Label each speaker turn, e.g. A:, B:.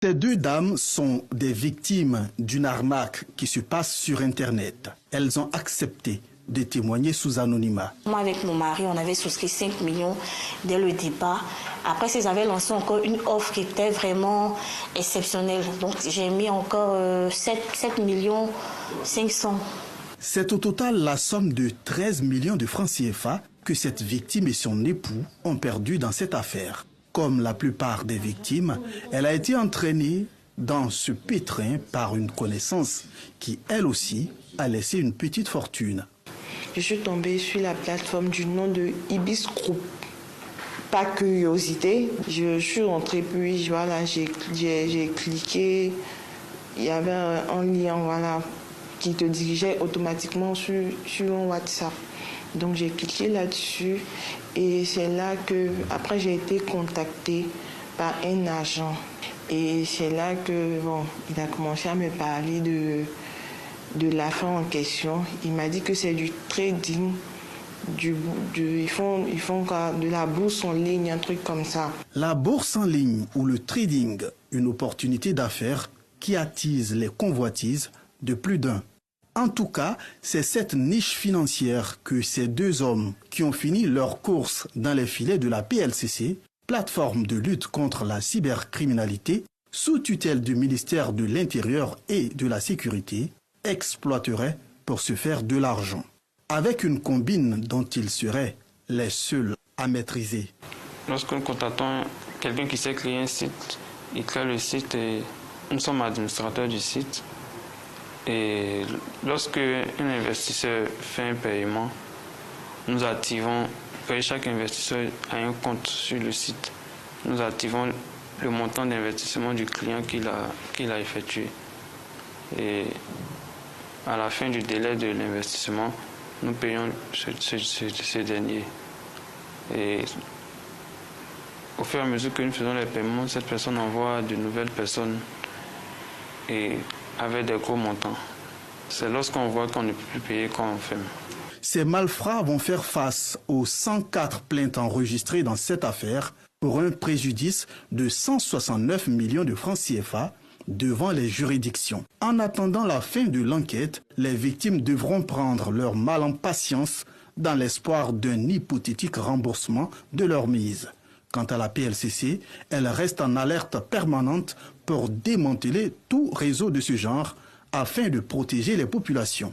A: Ces deux dames sont des victimes d'une arnaque qui se passe sur Internet. Elles ont accepté de témoigner sous anonymat.
B: Moi, avec mon mari, on avait souscrit 5 millions dès le départ. Après, ils avaient lancé encore une offre qui était vraiment exceptionnelle. Donc, j'ai mis encore 7 millions 500.
A: C'est au total la somme de 13 millions de francs CFA que cette victime et son époux ont perdu dans cette affaire. Comme la plupart des victimes, elle a été entraînée dans ce pétrin par une connaissance qui, elle aussi, a laissé une petite fortune.
C: Je suis tombée sur la plateforme du nom de Ibis Group. Par curiosité, je suis rentrée, puis voilà, j'ai cliqué. Il y avait un lien voilà, qui te dirigeait automatiquement sur un WhatsApp. Donc j'ai cliqué là-dessus et c'est là que, après j'ai été contactée par un agent. Et c'est là que, il a commencé à me parler de l'affaire en question. Il m'a dit que c'est du trading, ils font de la bourse en ligne, un truc comme ça.
A: La bourse en ligne ou le trading, une opportunité d'affaires qui attise les convoitises de plus d'un. En tout cas, c'est cette niche financière que ces deux hommes qui ont fini leur course dans les filets de la PLCC, plateforme de lutte contre la cybercriminalité, sous tutelle du ministère de l'Intérieur et de la Sécurité, exploiteraient pour se faire de l'argent, avec une combine dont ils seraient les seuls à maîtriser.
D: Lorsque nous contactons quelqu'un qui sait créer un site, il crée le site et nous sommes administrateurs du site. Et lorsque un investisseur fait un paiement, nous activons, chaque investisseur a un compte sur le site. Nous activons le montant d'investissement du client qu'il a effectué. Et à la fin du délai de l'investissement, nous payons ce dernier. Et au fur et à mesure que nous faisons les paiements, cette personne envoie de nouvelles personnes et avec des gros montants. C'est lorsqu'on voit qu'on ne peut plus payer qu'on ferme.
A: Ces malfrats vont faire face aux 104 plaintes enregistrées dans cette affaire pour un préjudice de 169 millions de francs CFA devant les juridictions. En attendant la fin de l'enquête, les victimes devront prendre leur mal en patience dans l'espoir d'un hypothétique remboursement de leur mise. Quant à la PLCC, elle reste en alerte permanente pour démanteler tout réseau de ce genre afin de protéger les populations.